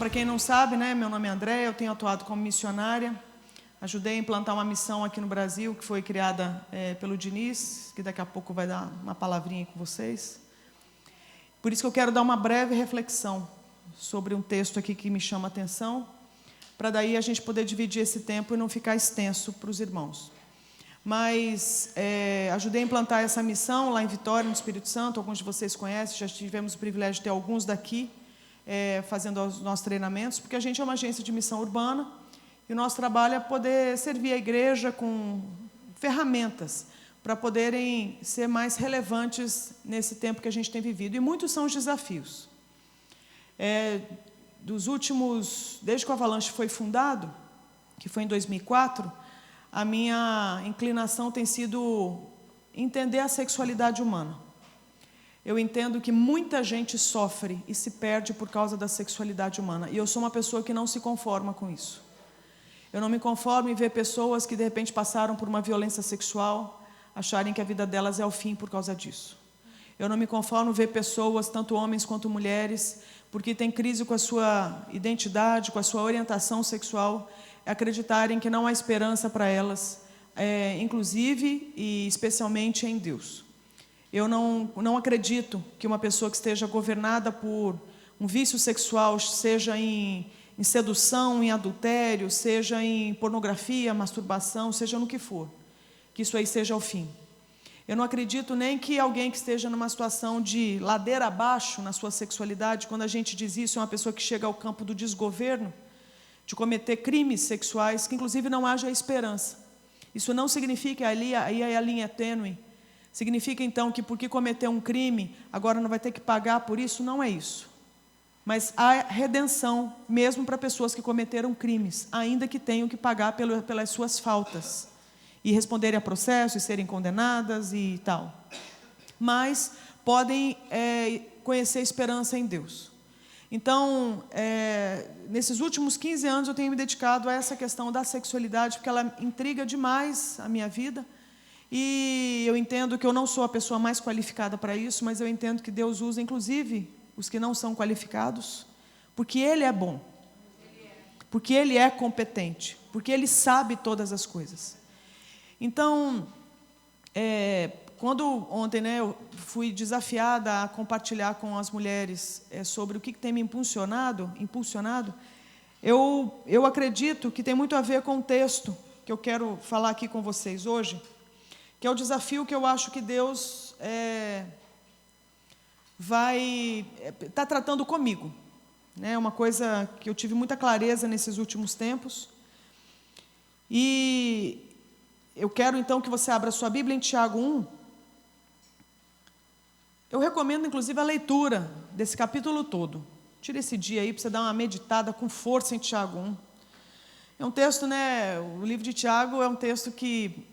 Para quem não sabe, né, meu nome é Andréia, eu tenho atuado como missionária. Ajudei a implantar uma missão aqui no Brasil, que foi criada pelo Diniz, que daqui a pouco vai dar uma palavrinha com vocês. Por isso que eu quero dar uma breve reflexão sobre um texto aqui que me chama a atenção, para daí a gente poder dividir esse tempo e não ficar extenso para os irmãos. Mas ajudei a implantar essa missão lá em Vitória, no Espírito Santo. Alguns de vocês conhecem, já tivemos o privilégio de ter alguns daqui fazendo os nossos treinamentos, porque a gente é uma agência de missão urbana e o nosso trabalho é poder servir a igreja com ferramentas para poderem ser mais relevantes nesse tempo que a gente tem vivido. E muitos são os desafios. Dos últimos, desde que o Avalanche foi fundado, que foi em 2004, a minha inclinação tem sido entender a sexualidade humana. Eu entendo que muita gente sofre e se perde por causa da sexualidade humana. E eu sou uma pessoa que não se conforma com isso. Eu não me conformo em ver pessoas que de repente passaram por uma violência sexual, acharem que a vida delas é o fim por causa disso. Eu não me conformo em ver pessoas, tanto homens quanto mulheres, porque têm crise com a sua identidade, com a sua orientação sexual, acreditarem que não há esperança para elas, inclusive e especialmente em Deus. Eu não acredito que uma pessoa que esteja governada por um vício sexual, seja em sedução, em adultério, seja em pornografia, masturbação, seja no que for, que isso aí seja o fim. Eu não acredito nem que alguém que esteja numa situação de ladeira abaixo na sua sexualidade, quando a gente diz isso, é uma pessoa que chega ao campo do desgoverno, de cometer crimes sexuais, que inclusive não haja esperança. Isso não significa, aí a linha é tênue, significa então que porque cometeu um crime, agora não vai ter que pagar por isso? Não é isso. Mas há redenção mesmo para pessoas que cometeram crimes, ainda que tenham que pagar pelas suas faltas, e responderem a processo, e serem condenadas e tal. Mas podem conhecer esperança em Deus. Então, nesses últimos 15 anos eu tenho me dedicado a essa questão da sexualidade, porque ela intriga demais a minha vida, e eu entendo que eu não sou a pessoa mais qualificada para isso, mas eu entendo que Deus usa, inclusive, os que não são qualificados, porque Ele é bom, porque Ele é competente, porque Ele sabe todas as coisas. Então, quando ontem eu fui desafiada a compartilhar com as mulheres sobre o que tem me impulsionado, eu acredito que tem muito a ver com o texto que eu quero falar aqui com vocês hoje, que é o desafio que eu acho que Deus está tratando comigo. É uma coisa que eu tive muita clareza nesses últimos tempos. E eu quero então que você abra sua Bíblia em Tiago 1. Eu recomendo inclusive a leitura desse capítulo todo. Tira esse dia aí para você dar uma meditada com força em Tiago 1. É um texto, o livro de Tiago é um texto que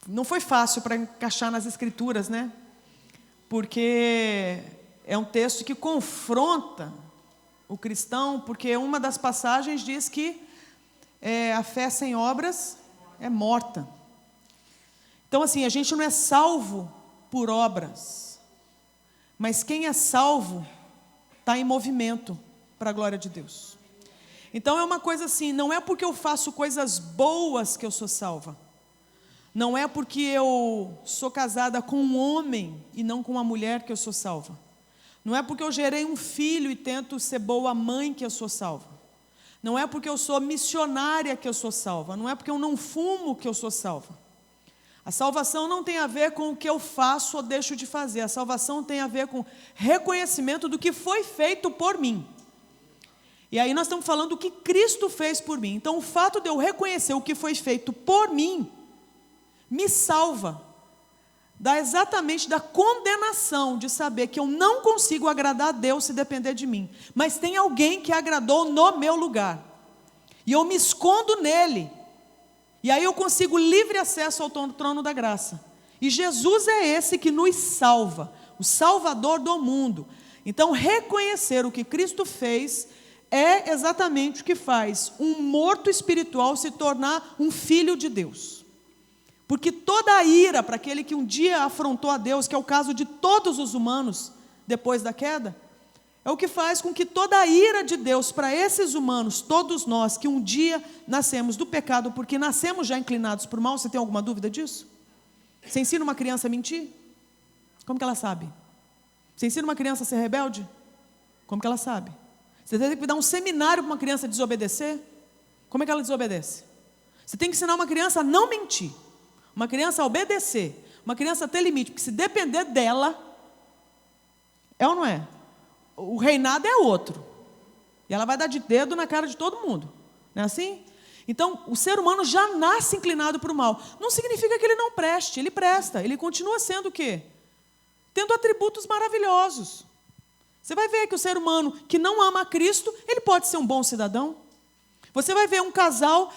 não foi fácil para encaixar nas escrituras, porque é um texto que confronta o cristão, porque uma das passagens diz que a fé sem obras é morta. Então, assim, a gente não é salvo por obras, mas quem é salvo está em movimento para a glória de Deus. Então, é uma coisa assim, não é porque eu faço coisas boas que eu sou salva. Não é porque eu sou casada com um homem e não com uma mulher que eu sou salva. Não é porque eu gerei um filho e tento ser boa mãe que eu sou salva. Não é porque eu sou missionária que eu sou salva. Não é porque eu não fumo que eu sou salva. A salvação não tem a ver com o que eu faço ou deixo de fazer. A salvação tem a ver com reconhecimento do que foi feito por mim. E aí nós estamos falando do que Cristo fez por mim. Então o fato de eu reconhecer o que foi feito por mim me salva exatamente da condenação de saber que eu não consigo agradar a Deus se depender de mim, mas tem alguém que agradou no meu lugar, e eu me escondo nele, e aí eu consigo livre acesso ao trono da graça, e Jesus é esse que nos salva, o Salvador do mundo. Então reconhecer o que Cristo fez é exatamente o que faz um morto espiritual se tornar um filho de Deus. Porque toda a ira para aquele que um dia afrontou a Deus, que é o caso de todos os humanos depois da queda, é o que faz com que toda a ira de Deus para esses humanos, todos nós que um dia nascemos do pecado, porque nascemos já inclinados para o mal, você tem alguma dúvida disso? Você ensina uma criança a mentir? Como que ela sabe? Você ensina uma criança a ser rebelde? Como que ela sabe? Você tem que dar um seminário para uma criança desobedecer? Como é que ela desobedece? Você tem que ensinar uma criança a não mentir, uma criança a obedecer, uma criança a ter limite, porque se depender dela, é ou não é? O reinado é outro. E ela vai dar de dedo na cara de todo mundo. Não é assim? Então, o ser humano já nasce inclinado para o mal. Não significa que ele não preste, ele presta. Ele continua sendo o quê? Tendo atributos maravilhosos. Você vai ver que o ser humano que não ama a Cristo, ele pode ser um bom cidadão. Você vai ver um casal,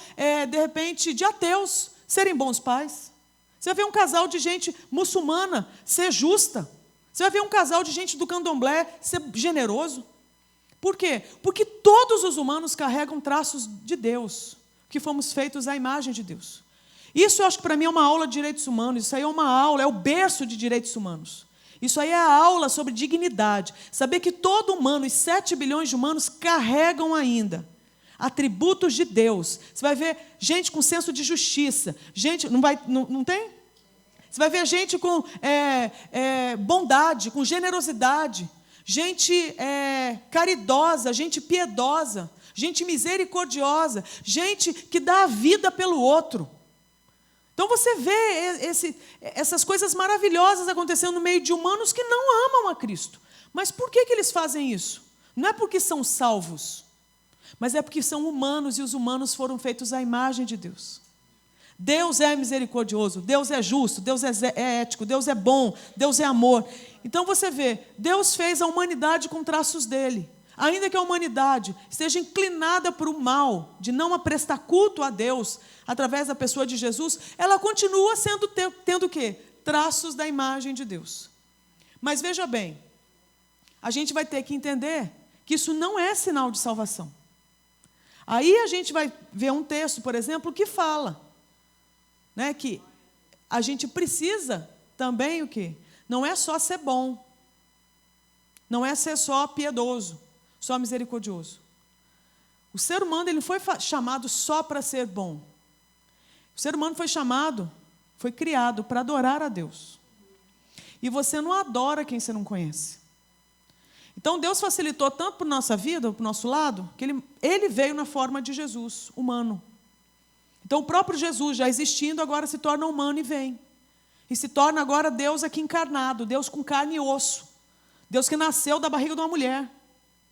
de repente, de ateus, serem bons pais. Você vai ver um casal de gente muçulmana ser justa. Você vai ver um casal de gente do candomblé ser generoso. Por quê? Porque todos os humanos carregam traços de Deus, que fomos feitos à imagem de Deus. Isso eu acho que para mim é uma aula de direitos humanos, isso aí é uma aula, é o berço de direitos humanos. Isso aí é a aula sobre dignidade. Saber que todo humano, os 7 bilhões de humanos, carregam ainda atributos de Deus. Você vai ver gente com senso de justiça. Gente, não tem? Você vai ver gente com bondade, com generosidade. Gente caridosa, gente piedosa, gente misericordiosa, gente que dá a vida pelo outro. Então você vê essas coisas maravilhosas acontecendo no meio de humanos que não amam a Cristo. Mas por que eles fazem isso? Não é porque são salvos, mas é porque são humanos e os humanos foram feitos à imagem de Deus. Deus é misericordioso, Deus é justo, Deus é ético, Deus é bom, Deus é amor. Então você vê, Deus fez a humanidade com traços dele. Ainda que a humanidade esteja inclinada para o mal, de não prestar culto a Deus, através da pessoa de Jesus, ela continua tendo o quê? Traços da imagem de Deus. Mas veja bem, a gente vai ter que entender que isso não é sinal de salvação. Aí a gente vai ver um texto, por exemplo, que fala, né, que a gente precisa também o quê? Não é só ser bom, não é ser só piedoso, só misericordioso. O ser humano ele não foi chamado só para ser bom. O ser humano foi criado para adorar a Deus. E você não adora quem você não conhece. Então Deus facilitou tanto para a nossa vida, para o nosso lado, que ele veio na forma de Jesus, humano. Então o próprio Jesus, já existindo, agora se torna humano e vem. E se torna agora Deus aqui encarnado, Deus com carne e osso. Deus que nasceu da barriga de uma mulher.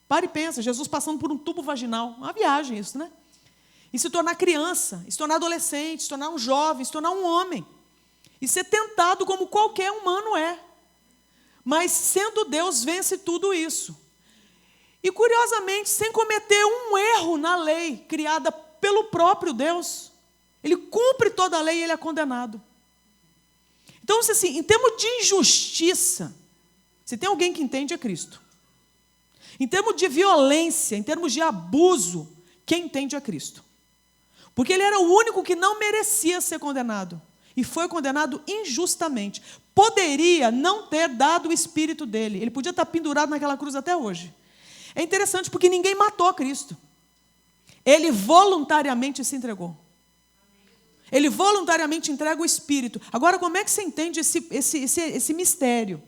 Para e pensa, Jesus passando por um tubo vaginal. Uma viagem isso, né? E se tornar criança, e se tornar adolescente, se tornar um jovem, se tornar um homem. E ser tentado como qualquer humano é. Mas sendo Deus, vence tudo isso. E curiosamente, sem cometer um erro na lei criada pelo próprio Deus, ele cumpre toda a lei e ele é condenado. Então, assim, em termos de injustiça, se tem alguém que entende é Cristo. Em termos de violência, em termos de abuso, quem entende é Cristo. Porque ele era o único que não merecia ser condenado. E foi condenado injustamente. Poderia não ter dado o espírito dele. Ele podia estar pendurado naquela cruz até hoje. É interessante porque ninguém matou Cristo. Ele voluntariamente se entregou. Ele voluntariamente entrega o espírito. Agora, como é que você entende esse mistério?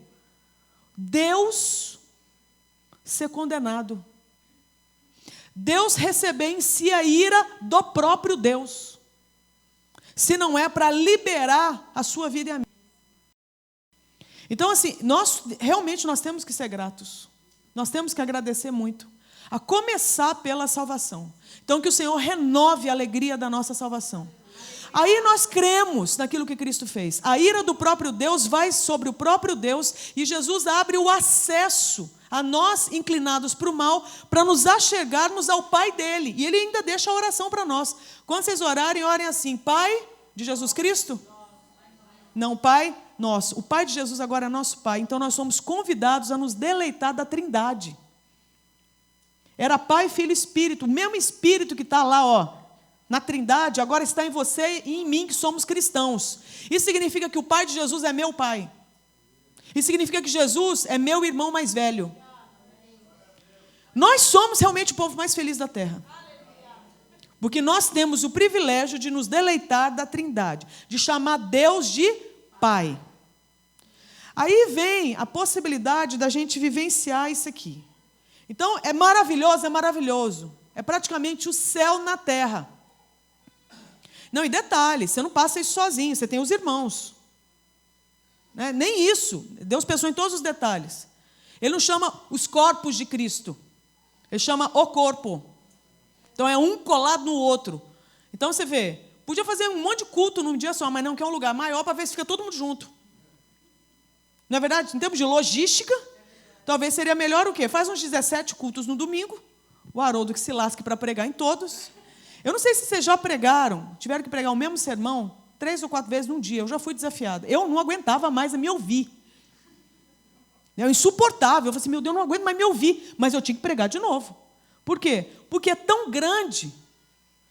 Deus ser condenado. Deus receber em si a ira do próprio Deus. Se não é para liberar a sua vida e a minha. Então, assim, nós temos que ser gratos. Nós temos que agradecer muito. A começar pela salvação. Então, que o Senhor renove a alegria da nossa salvação. Aí nós cremos naquilo que Cristo fez. A ira do próprio Deus vai sobre o próprio Deus e Jesus abre o acesso a nós inclinados para o mal, para nos achegarmos ao Pai dele. E ele ainda deixa a oração para nós. Quando vocês orarem, orem assim: Pai de Jesus Cristo? Não, Pai nosso. O Pai de Jesus agora é nosso Pai. Então nós somos convidados a nos deleitar da Trindade. Era Pai, Filho e Espírito. O mesmo Espírito que está lá, na Trindade, agora está em você e em mim, que somos cristãos. Isso significa que o Pai de Jesus é meu Pai. Isso significa que Jesus é meu irmão mais velho. Nós somos realmente o povo mais feliz da terra. Porque nós temos o privilégio de nos deleitar da Trindade, de chamar Deus de Pai. Aí vem a possibilidade da gente vivenciar isso aqui. Então, é maravilhoso, é maravilhoso. É praticamente o céu na terra. Não, e detalhe, você não passa isso sozinho, você tem os irmãos. Né? Nem isso, Deus pensou em todos os detalhes. Ele não chama os corpos de Cristo, ele chama o corpo. Então é um colado no outro. Então você vê, podia fazer um monte de culto num dia só, mas não, quer um lugar maior para ver se fica todo mundo junto. Não é verdade? Em termos de logística, talvez seria melhor o quê? Faz uns 17 cultos no domingo, o Haroldo que se lasque para pregar em todos. Eu não sei se vocês já pregaram, tiveram que pregar o mesmo sermão 3 ou 4 vezes num dia. Eu já fui desafiada. Eu não aguentava mais me ouvir. É insuportável. Eu falei assim, meu Deus, eu não aguento mais me ouvir. Mas eu tinha que pregar de novo. Por quê? Porque é tão grande.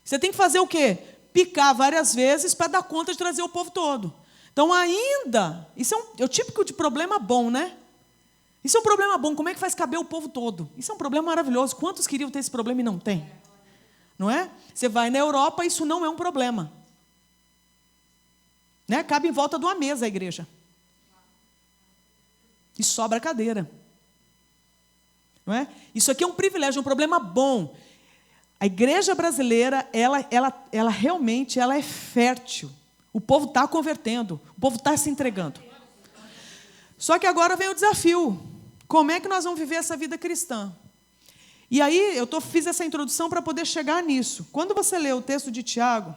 Você tem que fazer o quê? Picar várias vezes para dar conta de trazer o povo todo. Então, ainda, isso é o típico de problema bom, né? Isso é um problema bom. Como é que faz caber o povo todo? Isso é um problema maravilhoso. Quantos queriam ter esse problema e não tem? Não é? Você vai na Europa, isso não é um problema. Né? Cabe em volta de uma mesa a igreja. E sobra cadeira. Não é? Isso aqui é um privilégio, um problema bom. A igreja brasileira, ela realmente é fértil. O povo está convertendo, o povo está se entregando. Só que agora vem o desafio. Como é que nós vamos viver essa vida cristã? E aí, fiz essa introdução para poder chegar nisso. Quando você lê o texto de Tiago,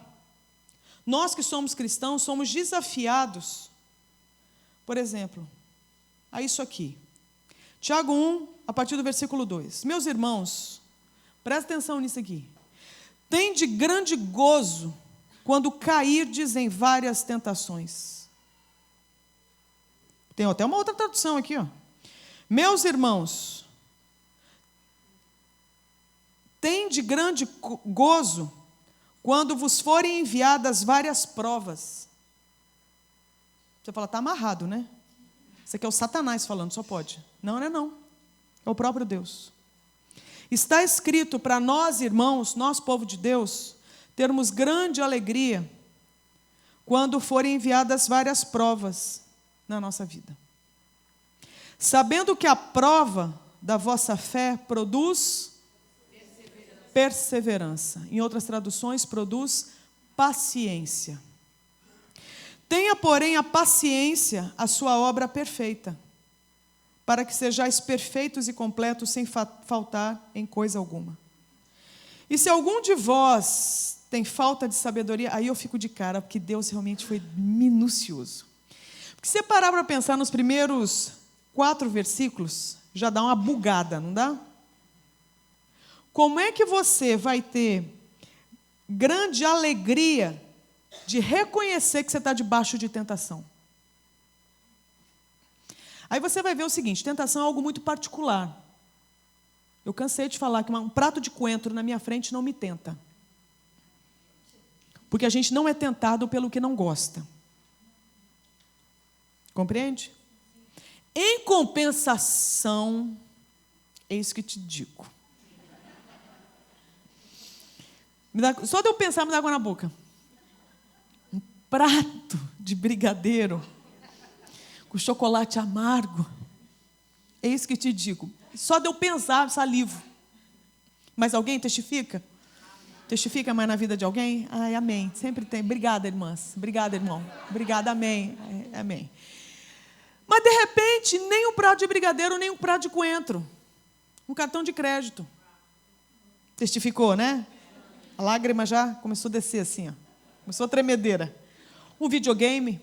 nós que somos cristãos, somos desafiados, por exemplo, a isso aqui. Tiago 1, a partir do versículo 2. Meus irmãos, presta atenção nisso aqui. Tende grande gozo quando cairdes em várias tentações. Tem até uma outra tradução aqui, ó. Meus irmãos, tende grande gozo quando vos forem enviadas várias provas. Você fala, está amarrado, né? Isso aqui é o Satanás falando, só pode. Não, não é não. É o próprio Deus. Está escrito para nós, irmãos, nós, povo de Deus, termos grande alegria quando forem enviadas várias provas na nossa vida. Sabendo que a prova da vossa fé produz perseverança. Em outras traduções, produz paciência. Tenha, porém, a paciência a sua obra perfeita, para que sejais perfeitos e completos, sem faltar em coisa alguma. E se algum de vós tem falta de sabedoria, aí eu fico de cara, porque Deus realmente foi minucioso. Porque se você parar para pensar nos primeiros 4 versículos, já dá uma bugada, não dá? Como é que você vai ter grande alegria de reconhecer que você está debaixo de tentação? Aí você vai ver o seguinte, tentação é algo muito particular. Eu cansei de falar que um prato de coentro na minha frente não me tenta. Porque a gente não é tentado pelo que não gosta. Compreende? Em compensação, eis que te digo. Só de eu pensar, me dá água na boca. Um prato de brigadeiro com chocolate amargo. Eis que te digo. Só de eu pensar, salivo. Mas alguém testifica? Testifica mais na vida de alguém? Ai, amém. Sempre tem. Obrigada, irmãs. Obrigada, irmão. Obrigada, amém. Amém. Mas, de repente, nem um prato de brigadeiro, nem um prato de coentro. Um cartão de crédito. Testificou, né? A lágrima já começou a descer assim, ó. Começou a tremedeira. Um videogame.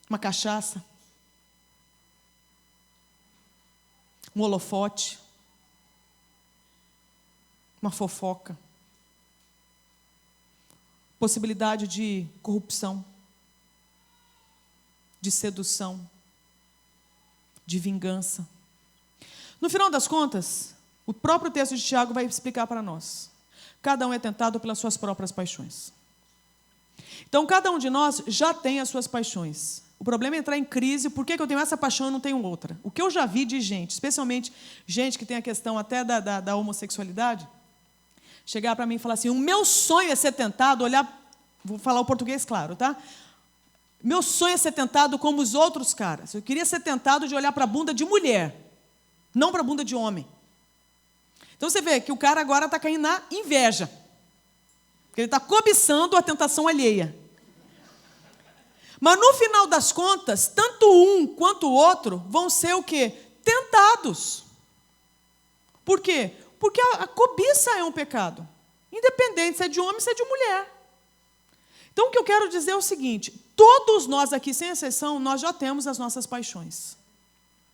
Uma cachaça. Um holofote. Uma fofoca. Possibilidade de corrupção. De sedução. De vingança. No final das contas, o próprio texto de Tiago vai explicar para nós. Cada um é tentado pelas suas próprias paixões. Então, cada um de nós já tem as suas paixões. O problema é entrar em crise. Por que eu tenho essa paixão e não tenho outra? O que eu já vi de gente, especialmente gente que tem a questão até da homossexualidade, chegar para mim e falar assim, o meu sonho é ser tentado, olhar, vou falar o português claro, tá? Meu sonho é ser tentado como os outros caras. Eu queria ser tentado de olhar para a bunda de mulher, não para a bunda de homem. Então você vê que o cara agora está caindo na inveja. Porque ele está cobiçando a tentação alheia. Mas no final das contas, tanto um quanto o outro vão ser o quê? Tentados. Por quê? Porque a cobiça é um pecado. Independente se é de homem ou se é de mulher. Então o que eu quero dizer é o seguinte, todos nós aqui, sem exceção, nós já temos as nossas paixões.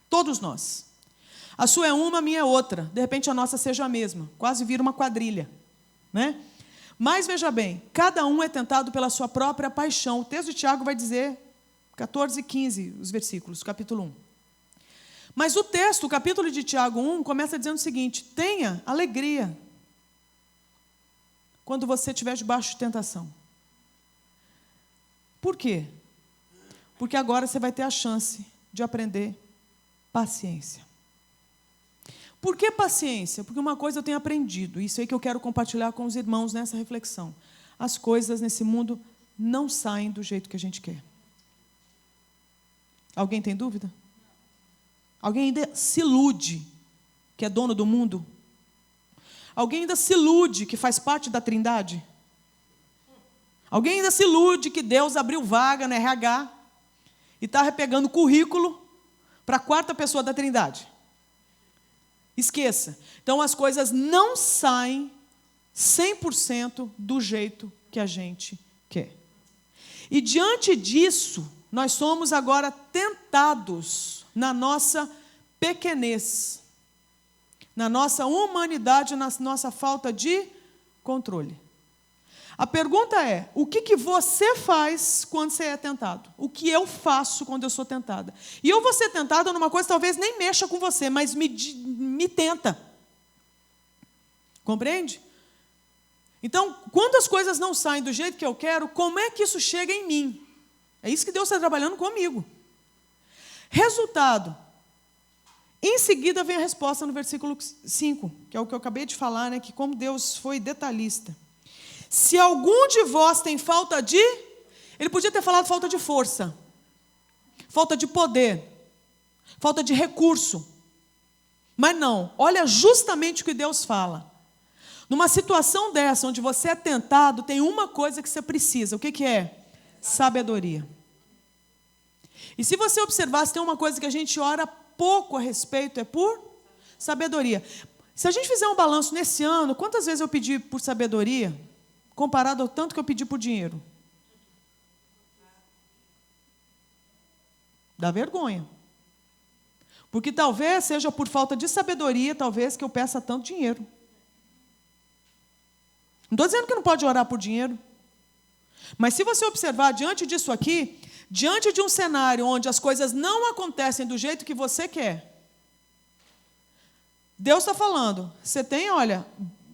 Todos nós. A sua é uma, a minha é outra. De repente a nossa seja a mesma. Quase vira uma quadrilha. Né? Mas, veja bem, cada um é tentado pela sua própria paixão. O texto de Tiago vai dizer, 14 e 15, os versículos, capítulo 1. Mas o texto, o capítulo de Tiago 1, começa dizendo o seguinte, tenha alegria quando você estiver debaixo de tentação. Por quê? Porque agora você vai ter a chance de aprender paciência. Por que paciência? Porque uma coisa eu tenho aprendido, isso aí que eu quero compartilhar com os irmãos nessa reflexão. As coisas nesse mundo não saem do jeito que a gente quer. Alguém tem dúvida? Alguém ainda se ilude que é dono do mundo? Alguém ainda se ilude que faz parte da Trindade? Alguém ainda se ilude que Deus abriu vaga na RH e está repegando currículo para a quarta pessoa da Trindade? Esqueça. Então, as coisas não saem 100% do jeito que a gente quer. E, diante disso, nós somos agora tentados na nossa pequenez, na nossa humanidade, na nossa falta de controle. A pergunta é, o que você faz quando você é tentado? O que eu faço quando eu sou tentada? E eu vou ser tentada numa coisa que talvez nem mexa com você, mas me tenta. Compreende? Então, quando as coisas não saem do jeito que eu quero, como é que isso chega em mim? É isso que Deus está trabalhando comigo. Resultado. Em seguida vem a resposta no versículo 5, que é o que eu acabei de falar, né, que como Deus foi detalhista. Se algum de vós tem falta de... Ele podia ter falado falta de força, falta de poder, falta de recurso. Mas não, olha justamente o que Deus fala. Numa situação dessa, onde você é tentado, tem uma coisa que você precisa. O que é? Sabedoria. E se você observar, se tem uma coisa que a gente ora pouco a respeito, é por sabedoria. Se a gente fizer um balanço nesse ano, quantas vezes eu pedi por sabedoria, comparado ao tanto que eu pedi por dinheiro? Dá vergonha. Porque talvez seja por falta de sabedoria, talvez que eu peça tanto dinheiro. Não estou dizendo que não pode orar por dinheiro. Mas se você observar diante disso aqui, diante de um cenário onde as coisas não acontecem do jeito que você quer, Deus está falando, você tem, olha,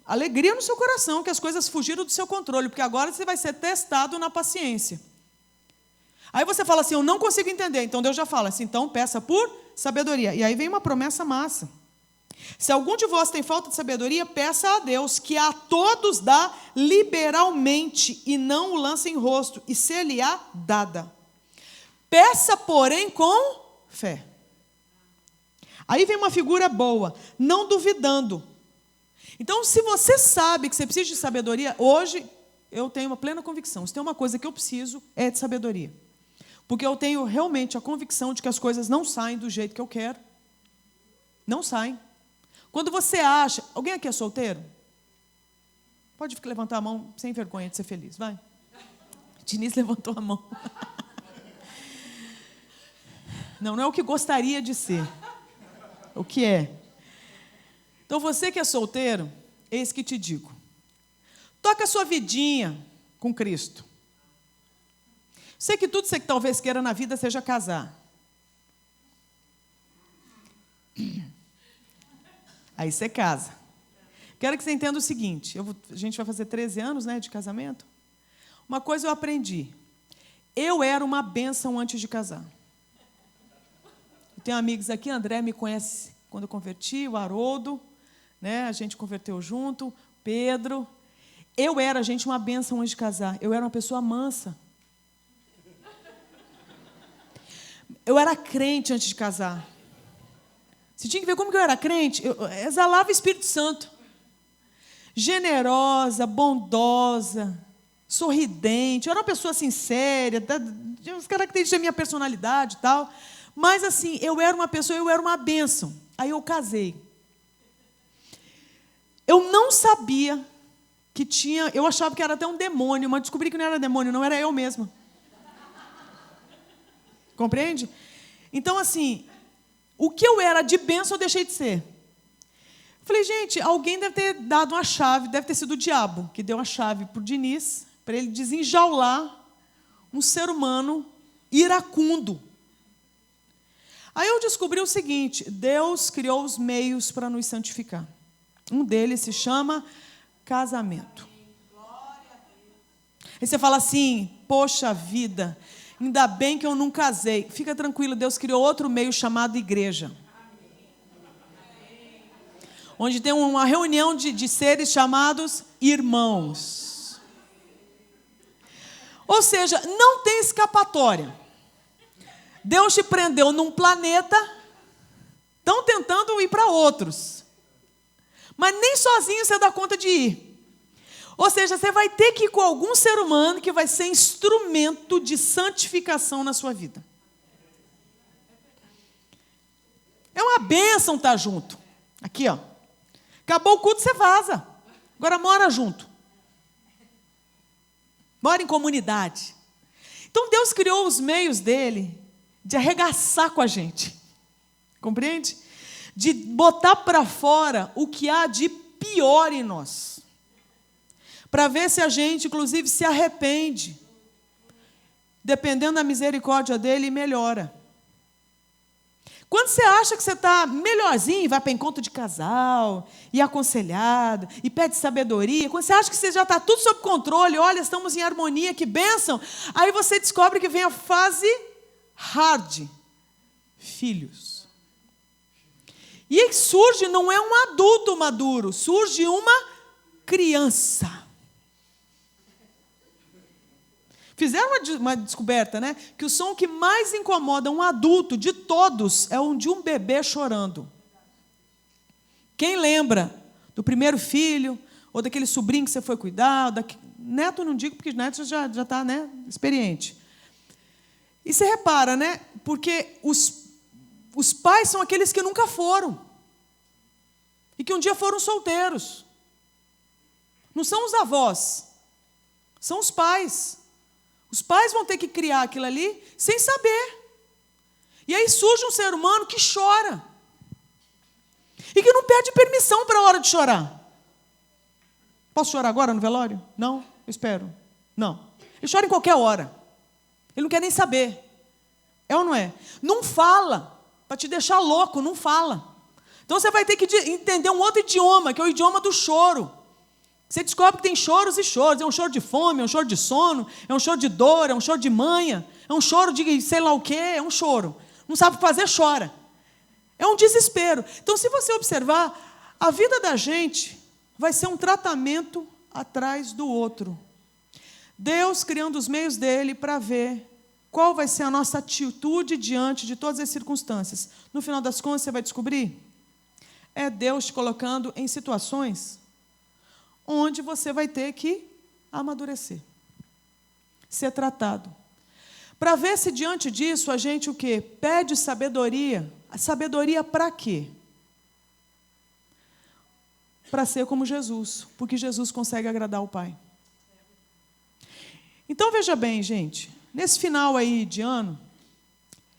alegria no seu coração, que as coisas fugiram do seu controle, porque agora você vai ser testado na paciência. Aí você fala assim, eu não consigo entender. Então Deus já fala assim, então peça por sabedoria. E aí vem uma promessa massa. Se algum de vós tem falta de sabedoria, peça a Deus, que a todos dá liberalmente, e não o lança em rosto, e ser-lhe-á dada. Peça, porém, com fé. Aí vem uma figura boa, não duvidando. Então, se você sabe que você precisa de sabedoria, hoje eu tenho uma plena convicção. Se tem uma coisa que eu preciso, é de sabedoria. Porque eu tenho realmente a convicção de que as coisas não saem do jeito que eu quero. Não saem. Quando você acha... Alguém aqui é solteiro? Pode levantar a mão sem vergonha de ser feliz, vai. Diniz levantou a mão. Não é o que gostaria de ser. O que é? Então, você que é solteiro, eis que te digo. Toca a sua vidinha com Cristo. Sei que tudo você que talvez queira na vida seja casar. Aí você casa. Quero que você entenda o seguinte, a gente vai fazer 13 anos, né, de casamento. Uma coisa eu aprendi. Eu era uma bênção antes de casar. Eu tenho amigos aqui, André me conhece quando eu converti, o Haroldo, né? A gente converteu junto, Pedro. Eu era, gente, uma bênção antes de casar. Eu era uma pessoa mansa. Eu era crente antes de casar. Você tinha que ver como que eu era crente. Eu exalava o Espírito Santo. Generosa, bondosa, sorridente. Eu era uma pessoa assim, séria, tinha as características da minha personalidade e tal. Mas, assim, eu era uma pessoa, eu era uma bênção. Aí eu casei. Eu não sabia que tinha... Eu achava que era até um demônio, mas descobri que não era demônio, não, era eu mesma. Compreende? Então, assim, o que eu era de bênção, eu deixei de ser. Falei, gente, alguém deve ter dado uma chave, deve ter sido o diabo, que deu a chave para o Diniz, para ele desenjaular um ser humano iracundo. Aí eu descobri o seguinte, Deus criou os meios para nos santificar. Um deles se chama casamento. Aí você fala assim, poxa vida, ainda bem que eu não casei. Fica tranquilo, Deus criou outro meio chamado igreja. Onde tem uma reunião de seres chamados irmãos. Ou seja, não tem escapatória. Deus te prendeu num planeta, estão tentando ir para outros. Mas nem sozinho você dá conta de ir. Ou seja, você vai ter que ir com algum ser humano que vai ser instrumento de santificação na sua vida. É uma bênção estar junto. Aqui, ó. Acabou o culto, você vaza. Agora mora junto. Mora em comunidade. Então Deus criou os meios dele de arregaçar com a gente. Compreende? De botar para fora o que há de pior em nós. Para ver se a gente, inclusive, se arrepende. Dependendo da misericórdia dele, melhora. Quando você acha que você está melhorzinho, vai para encontro de casal, e aconselhado, e pede sabedoria, quando você acha que você já está tudo sob controle, olha, estamos em harmonia, que bênção, aí você descobre que vem a fase hard, filhos. E aí surge, não é um adulto maduro, surge uma criança. Fizeram uma descoberta, né? Que o som que mais incomoda um adulto de todos é o de um bebê chorando. Quem lembra do primeiro filho, ou daquele sobrinho que você foi cuidar, neto não digo, porque neto já está, né, experiente. E você repara, né? Porque os pais são aqueles que nunca foram. E que um dia foram solteiros. Não são os avós, são os pais. Os pais vão ter que criar aquilo ali sem saber. E aí surge um ser humano que chora. E que não pede permissão para a hora de chorar. Posso chorar agora no velório? Não? Eu espero. Não. Ele chora em qualquer hora. Ele não quer nem saber. É ou não é? Não fala. Para te deixar louco, não fala. Então você vai ter que entender um outro idioma, que é o idioma do choro. Você descobre que tem choros e choros. É um choro de fome, é um choro de sono, é um choro de dor, é um choro de manha, é um choro de sei lá o quê, é um choro. Não sabe o que fazer, chora. É um desespero. Então, se você observar, a vida da gente vai ser um tratamento atrás do outro. Deus criando os meios dele para ver qual vai ser a nossa atitude diante de todas as circunstâncias. No final das contas, você vai descobrir, é Deus te colocando em situações onde você vai ter que amadurecer, ser tratado. Para ver se diante disso a gente o quê? Pede sabedoria. Sabedoria para quê? Para ser como Jesus, porque Jesus consegue agradar o Pai. Então veja bem, gente, nesse final aí de ano,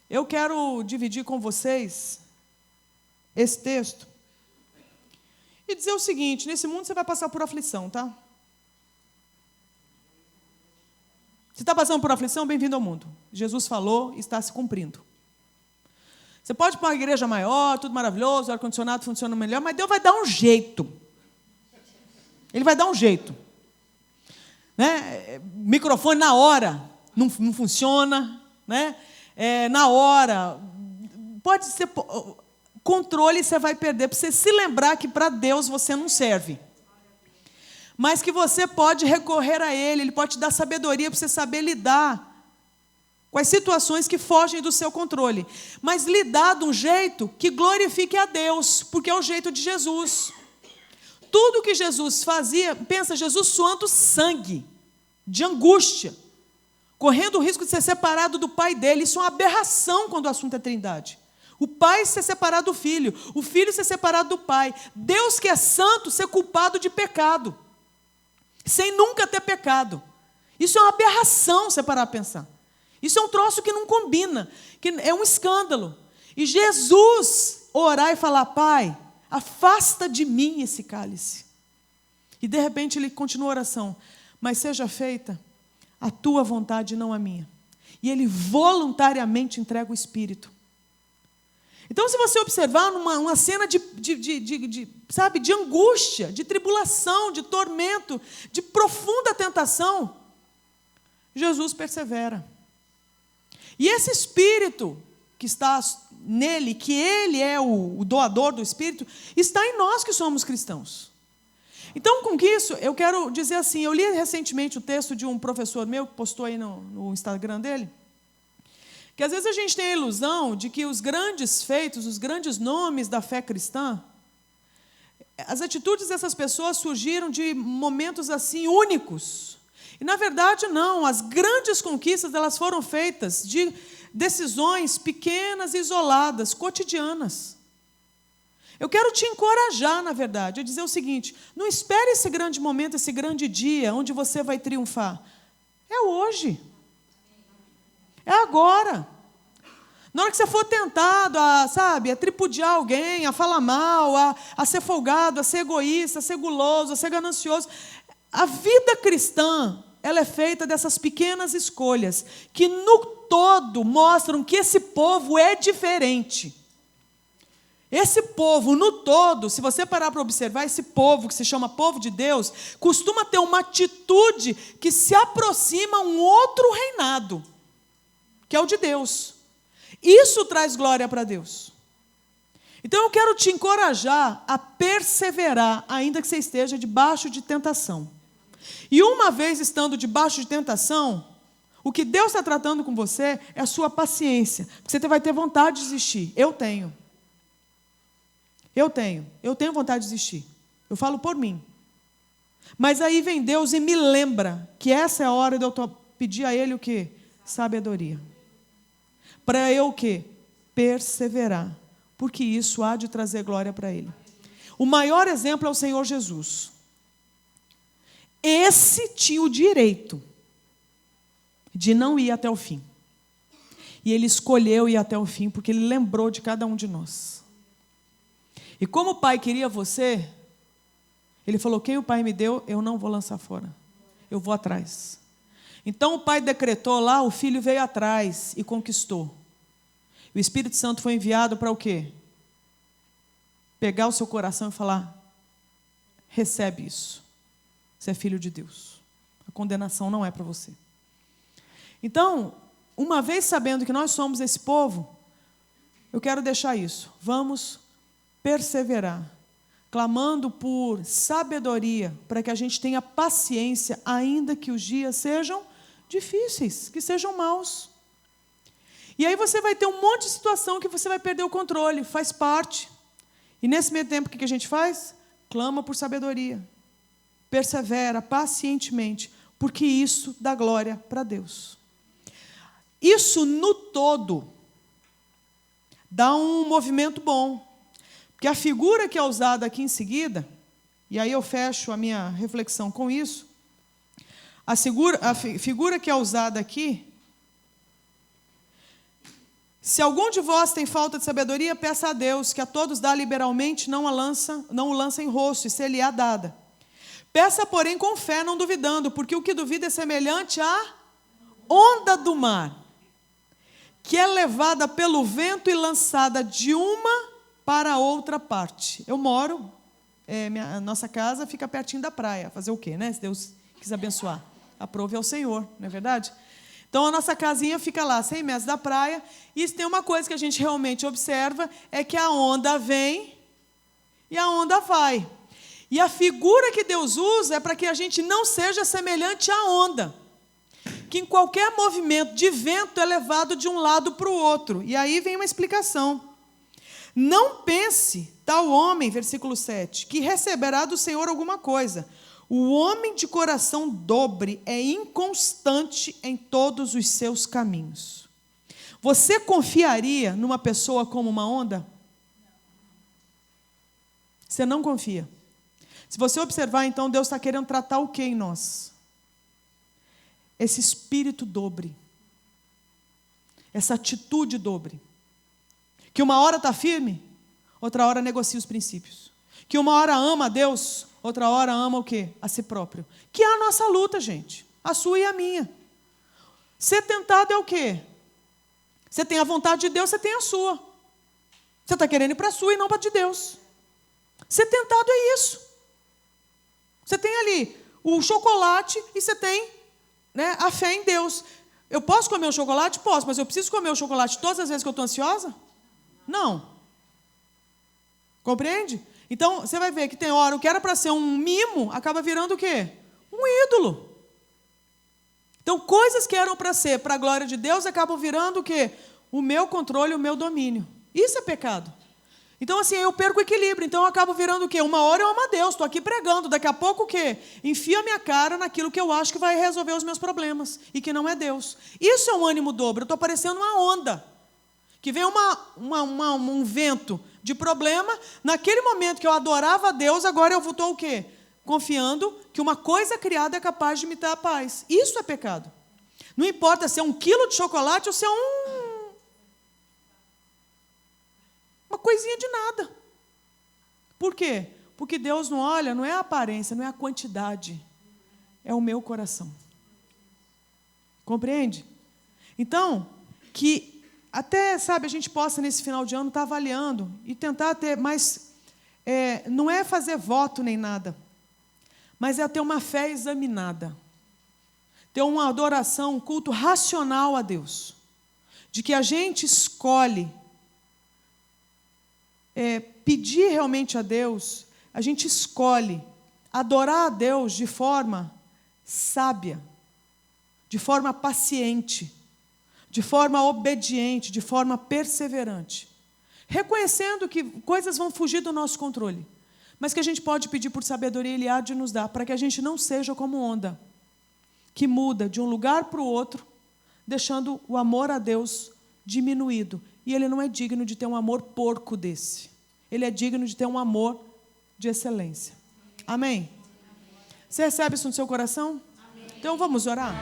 eu quero dividir com vocês esse texto e dizer o seguinte, nesse mundo você vai passar por aflição, tá? Se está passando por aflição, bem-vindo ao mundo. Jesus falou e está se cumprindo. Você pode ir para uma igreja maior, tudo maravilhoso, o ar-condicionado funciona melhor, mas Deus vai dar um jeito. Ele vai dar um jeito. né? Microfone na hora, não funciona, né? Na hora, pode ser controle, você vai perder, para você se lembrar que para Deus você não serve, mas que você pode recorrer a Ele pode te dar sabedoria para você saber lidar com as situações que fogem do seu controle, mas lidar de um jeito que glorifique a Deus, porque é o jeito de Jesus. Tudo que Jesus fazia, pensa, Jesus suando sangue, de angústia, correndo o risco de ser separado do Pai dele. Isso é uma aberração quando o assunto é trindade. O Pai ser separado do Filho, o Filho ser separado do Pai, Deus que é santo ser culpado de pecado, sem nunca ter pecado. Isso é uma aberração, você parar a pensar. Isso é um troço que não combina, que é um escândalo. E Jesus orar e falar: Pai, afasta de mim esse cálice. E de repente ele continua a oração: mas seja feita a tua vontade, não a minha. E ele voluntariamente entrega o Espírito. Então, se você observar uma cena sabe, de angústia, de tribulação, de tormento, de profunda tentação, Jesus persevera. E esse Espírito que está nele, que ele é o doador do Espírito, está em nós que somos cristãos. Então, com isso, eu quero dizer assim, eu li recentemente o texto de um professor meu, que postou aí no Instagram dele, que às vezes a gente tem a ilusão de que os grandes feitos, os grandes nomes da fé cristã, as atitudes dessas pessoas surgiram de momentos assim únicos. E na verdade não, as grandes conquistas elas foram feitas de decisões pequenas, isoladas, cotidianas. Eu quero te encorajar, na verdade, a dizer o seguinte: não espere esse grande momento, esse grande dia onde você vai triunfar. É hoje. É agora. Na hora que você for tentado a tripudiar alguém, a falar mal, a ser folgado, a ser egoísta, a ser guloso, a ser ganancioso. A vida cristã, ela é feita dessas pequenas escolhas, que no todo mostram que esse povo é diferente. Esse povo, no todo, se você parar para observar, esse povo que se chama povo de Deus, costuma ter uma atitude que se aproxima a um outro reinado, que é o de Deus. Isso traz glória para Deus. Então eu quero te encorajar a perseverar, ainda que você esteja debaixo de tentação. E uma vez estando debaixo de tentação, o que Deus está tratando com você é a sua paciência. Porque você vai ter vontade de desistir. Eu tenho vontade de desistir. Eu falo por mim. Mas aí vem Deus e me lembra que essa é a hora de eu pedir a Ele o quê? Sabedoria. Para eu o quê? Perseverar. Porque isso há de trazer glória para Ele. O maior exemplo é o Senhor Jesus. Esse tinha o direito de não ir até o fim. E Ele escolheu ir até o fim, porque Ele lembrou de cada um de nós. E como o Pai queria você, Ele falou: quem o Pai me deu, eu não vou lançar fora. Eu vou atrás. Então o Pai decretou lá, o Filho veio atrás e conquistou. O Espírito Santo foi enviado para o quê? Pegar o seu coração e falar: recebe isso. Você é filho de Deus. A condenação não é para você. Então, uma vez sabendo que nós somos esse povo, eu quero deixar isso. Vamos perseverar, clamando por sabedoria, para que a gente tenha paciência, ainda que os dias sejam difíceis, que sejam maus. E aí você vai ter um monte de situação que você vai perder o controle, faz parte. E nesse meio tempo, o que a gente faz? Clama por sabedoria. Persevera pacientemente, porque isso dá glória para Deus. Isso no todo dá um movimento bom. Porque a figura que é usada aqui em seguida, e aí eu fecho a minha reflexão com isso, a figura que é usada aqui: se algum de vós tem falta de sabedoria, peça a Deus, que a todos dá liberalmente, não o lança em rosto, e se lhe é dada. Peça, porém, com fé, não duvidando, porque o que duvida é semelhante à onda do mar, que é levada pelo vento e lançada de uma para outra parte. Eu moro, nossa casa fica pertinho da praia. Fazer o quê, né? Se Deus quiser abençoar. Aprove ao Senhor, não é verdade? Então, a nossa casinha fica lá, 100 metros da praia, e se tem uma coisa que a gente realmente observa, é que a onda vem e a onda vai. E a figura que Deus usa é para que a gente não seja semelhante à onda, que em qualquer movimento de vento é levado de um lado para o outro. E aí vem uma explicação. Não pense tal homem, versículo 7, que receberá do Senhor alguma coisa. O homem de coração dobre é inconstante em todos os seus caminhos. Você confiaria numa pessoa como uma onda? Você não confia. Se você observar, então, Deus está querendo tratar o que em nós? Esse espírito dobre. Essa atitude dobre. Que uma hora está firme, outra hora negocia os princípios. Que uma hora ama a Deus, outra hora ama o quê? A si próprio. Que é a nossa luta, gente. A sua e a minha. Ser tentado é o quê? Você tem a vontade de Deus, você tem a sua. Você está querendo ir para a sua e não para a de Deus. Ser tentado é isso. Você tem ali o chocolate e você tem, né, a fé em Deus. Eu posso comer o chocolate? Posso, mas eu preciso comer o chocolate todas as vezes que eu estou ansiosa? Não. Compreende? Então, você vai ver que tem hora, o que era para ser um mimo, acaba virando o quê? Um ídolo. Então, coisas que eram para ser para a glória de Deus, acabam virando o quê? O meu controle, o meu domínio. Isso é pecado. Então, assim, eu perco o equilíbrio. Então, eu acabo virando o quê? Uma hora eu amo a Deus, estou aqui pregando. Daqui a pouco o quê? Enfio a minha cara naquilo que eu acho que vai resolver os meus problemas. E que não é Deus. Isso é um ânimo dobro. Eu estou parecendo uma onda. Que vem um vento de problema. Naquele momento que eu adorava a Deus, agora eu estou o quê? Confiando que uma coisa criada é capaz de me dar a paz. Isso é pecado. Não importa se é 1 quilo de chocolate ou se é uma coisinha de nada. Por quê? Porque Deus não olha, não é a aparência, não é a quantidade. É o meu coração. Compreende? Então, que até, sabe, a gente possa nesse final de ano estar avaliando e tentar ter mais, não é fazer voto nem nada, mas é ter uma fé examinada, ter uma adoração, um culto racional a Deus, de que a gente escolhe pedir realmente a Deus, a gente escolhe adorar a Deus de forma sábia, de forma paciente, de forma obediente, de forma perseverante, reconhecendo que coisas vão fugir do nosso controle, mas que a gente pode pedir por sabedoria, Ele há de nos dar, para que a gente não seja como onda, que muda de um lugar para o outro, deixando o amor a Deus diminuído. E Ele não é digno de ter um amor porco desse. Ele é digno de ter um amor de excelência. Amém? Você recebe isso no seu coração? Amém. Então vamos orar?